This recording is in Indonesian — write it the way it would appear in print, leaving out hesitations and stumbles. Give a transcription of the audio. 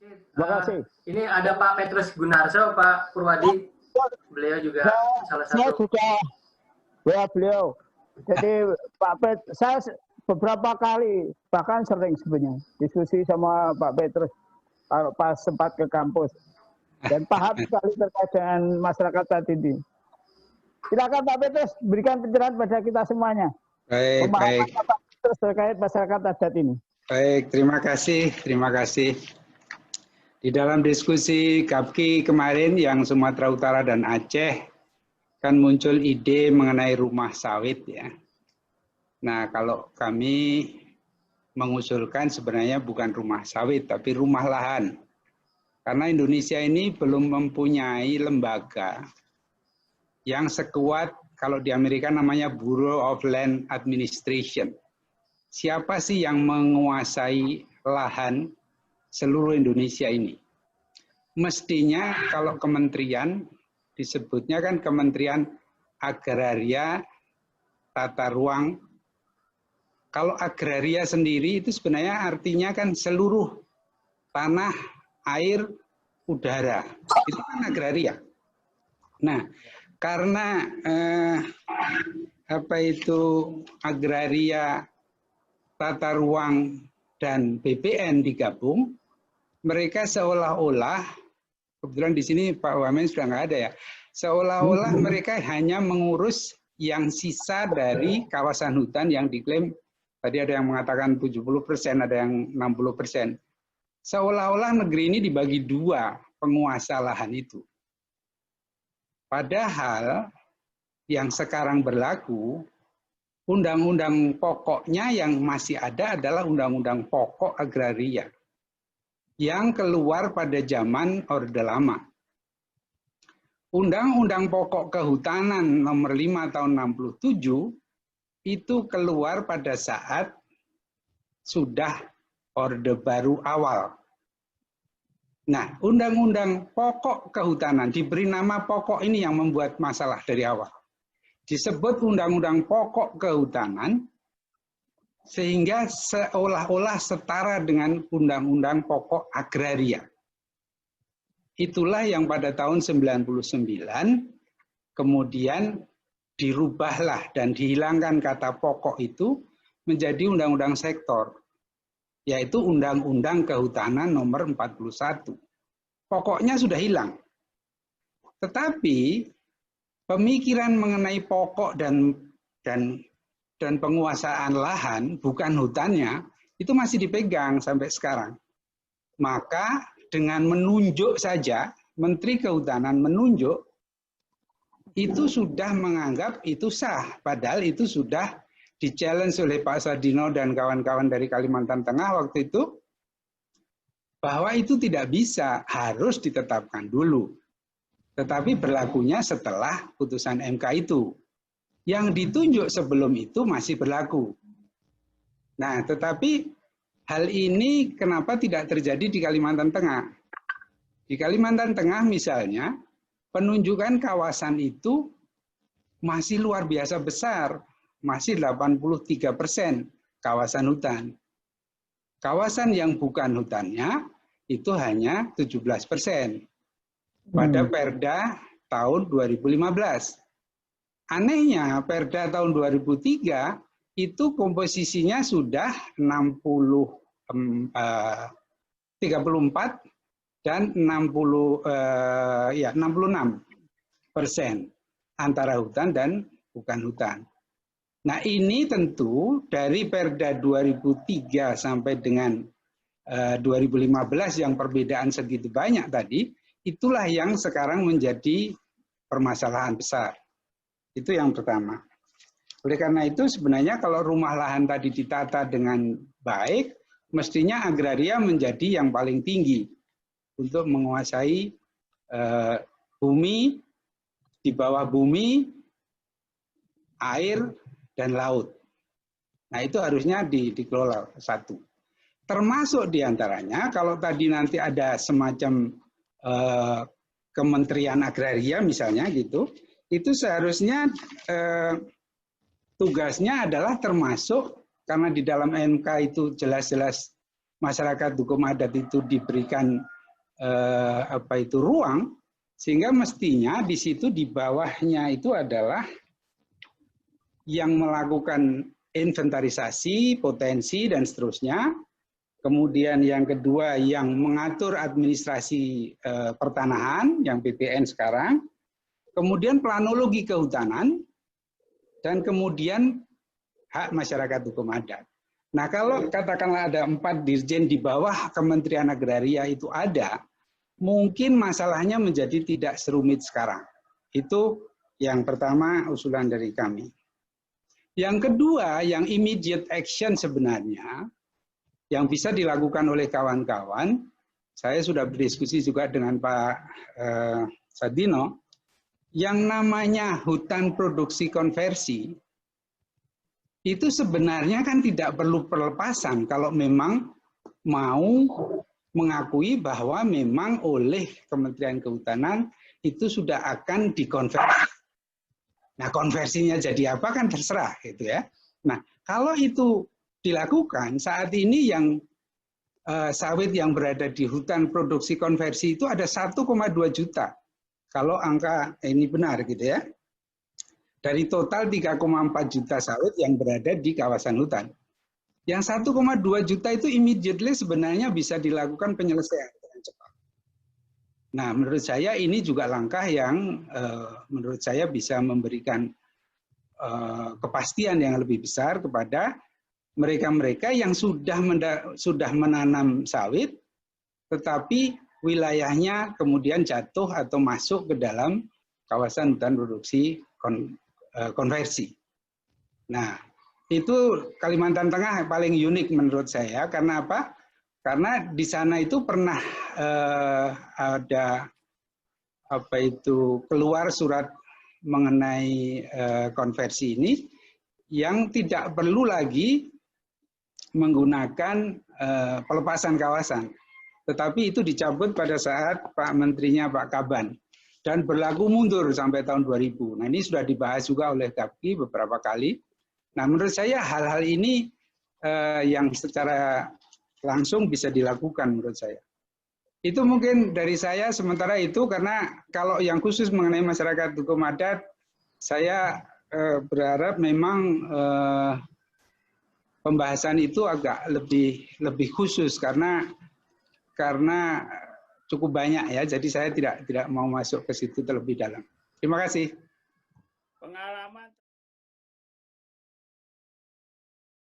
Terima kasih. Ini ada Pak Petrus Gunarso, Pak Purwadi. Beliau juga salah Saya satu. juga ya beliau. Jadi Pak Pet, saya beberapa kali bahkan sering sebenarnya diskusi sama Pak Petrus kalau pas sempat ke kampus dan paham sekali terkait dengan masyarakat tadi ini. Silakan Pak Petrus berikan pencerahan pada kita semuanya. Baik, baik. Pak Petrus terkait masyarakat adat ini. Baik, terima kasih, terima kasih. Di dalam diskusi GAPKI kemarin yang Sumatera Utara dan Aceh kan muncul ide mengenai rumah sawit ya. Nah, kalau kami mengusulkan sebenarnya bukan rumah sawit tapi rumah lahan. Karena Indonesia ini belum mempunyai lembaga yang sekuat kalau di Amerika namanya Bureau of Land Administration. Siapa sih yang menguasai lahan seluruh Indonesia ini? Mestinya kalau kementerian disebutnya kan Kementerian Agraria Tata Ruang. Kalau agraria sendiri itu sebenarnya artinya kan seluruh tanah, air, udara. Itu kan agraria. Nah, karena agraria, tata ruang, dan BPN digabung, mereka seolah-olah, kebetulan di sini Pak Wamen sudah nggak ada ya, seolah-olah mereka hanya mengurus yang sisa dari kawasan hutan yang diklaim, tadi ada yang mengatakan 70%, ada yang 60%. Seolah-olah negeri ini dibagi dua penguasa lahan itu. Padahal yang sekarang berlaku, undang-undang pokoknya yang masih ada adalah undang-undang pokok agraria yang keluar pada zaman Orde Lama. Undang-undang pokok kehutanan nomor 5 tahun 67 itu keluar pada saat sudah Orde Baru awal. Nah, undang-undang pokok kehutanan diberi nama pokok ini yang membuat masalah dari awal. Disebut undang-undang pokok kehutanan sehingga seolah-olah setara dengan undang-undang pokok agraria. Itulah yang pada tahun 99 kemudian dirubahlah dan dihilangkan kata pokok itu menjadi undang-undang sektor, yaitu Undang-Undang Kehutanan nomor 41. Pokoknya sudah hilang. Tetapi pemikiran mengenai pokok dan penguasaan lahan, bukan hutannya, itu masih dipegang sampai sekarang. Maka dengan menunjuk saja, Menteri Kehutanan menunjuk, itu sudah menganggap itu sah. Padahal itu sudah di-challenge oleh Pak Sadino dan kawan-kawan dari Kalimantan Tengah waktu itu, bahwa itu tidak bisa, harus ditetapkan dulu. Tetapi berlakunya setelah putusan MK itu. Yang ditunjuk sebelum itu masih berlaku. Nah, tetapi hal ini kenapa tidak terjadi di Kalimantan Tengah? Di Kalimantan Tengah misalnya, penunjukan kawasan itu masih luar biasa besar. Masih 83% kawasan hutan. Kawasan yang bukan hutannya itu hanya 17% pada Perda tahun 2015. Anehnya Perda tahun 2003 itu komposisinya sudah 34 dan 66% antara hutan dan bukan hutan. Nah, ini tentu dari Perda 2003 sampai dengan 2015 yang perbedaan segitu banyak tadi, itulah yang sekarang menjadi permasalahan besar. Itu yang pertama. Oleh karena itu sebenarnya kalau rumah lahan tadi ditata dengan baik, mestinya agraria menjadi yang paling tinggi untuk menguasai bumi, di bawah bumi, air, dan laut. Nah, itu harusnya dikelola satu. Termasuk diantaranya, kalau tadi nanti ada semacam Kementerian Agraria misalnya gitu, itu seharusnya tugasnya adalah termasuk, karena di dalam MK itu jelas-jelas masyarakat hukum adat itu diberikan ruang, sehingga mestinya di situ di bawahnya itu adalah yang melakukan inventarisasi, potensi, dan seterusnya. Kemudian yang kedua yang mengatur administrasi pertanahan, yang PPN sekarang. Kemudian planologi kehutanan, dan kemudian hak masyarakat hukum adat. Nah, kalau katakanlah ada 4 dirjen di bawah Kementerian Agraria itu ada, mungkin masalahnya menjadi tidak serumit sekarang. Itu yang pertama usulan dari kami. Yang kedua, yang immediate action sebenarnya, yang bisa dilakukan oleh kawan-kawan, saya sudah berdiskusi juga dengan Pak Sadino, yang namanya hutan produksi konversi, itu sebenarnya kan tidak perlu pelepasan kalau memang mau mengakui bahwa memang oleh Kementerian Kehutanan itu sudah akan dikonversi. Nah, konversinya jadi apa kan terserah gitu ya. Nah, kalau itu dilakukan, saat ini yang sawit yang berada di hutan produksi konversi itu ada 1,2 juta. Kalau angka ini benar gitu ya. Dari total 3,4 juta sawit yang berada di kawasan hutan. Yang 1,2 juta itu immediately sebenarnya bisa dilakukan penyelesaian dengan cepat. Nah, menurut saya ini juga langkah yang menurut saya bisa memberikan kepastian yang lebih besar kepada mereka-mereka yang sudah menanam sawit, tetapi wilayahnya kemudian jatuh atau masuk ke dalam kawasan hutan produksi konversi. Nah, itu Kalimantan Tengah paling unik menurut saya. Karena apa? Karena di sana itu pernah ada keluar surat mengenai konversi ini yang tidak perlu lagi menggunakan pelepasan kawasan. Tetapi itu dicabut pada saat Pak Menterinya Pak Kaban. Dan berlaku mundur sampai tahun 2000. Nah, ini sudah dibahas juga oleh Gapki beberapa kali. Nah, menurut saya hal-hal ini yang secara langsung bisa dilakukan menurut saya. Itu mungkin dari saya sementara itu, karena kalau yang khusus mengenai masyarakat hukum adat, saya berharap memang pembahasan itu agak lebih khusus karena cukup banyak ya, jadi saya tidak mau masuk ke situ terlebih dalam. Terima kasih. Pengalaman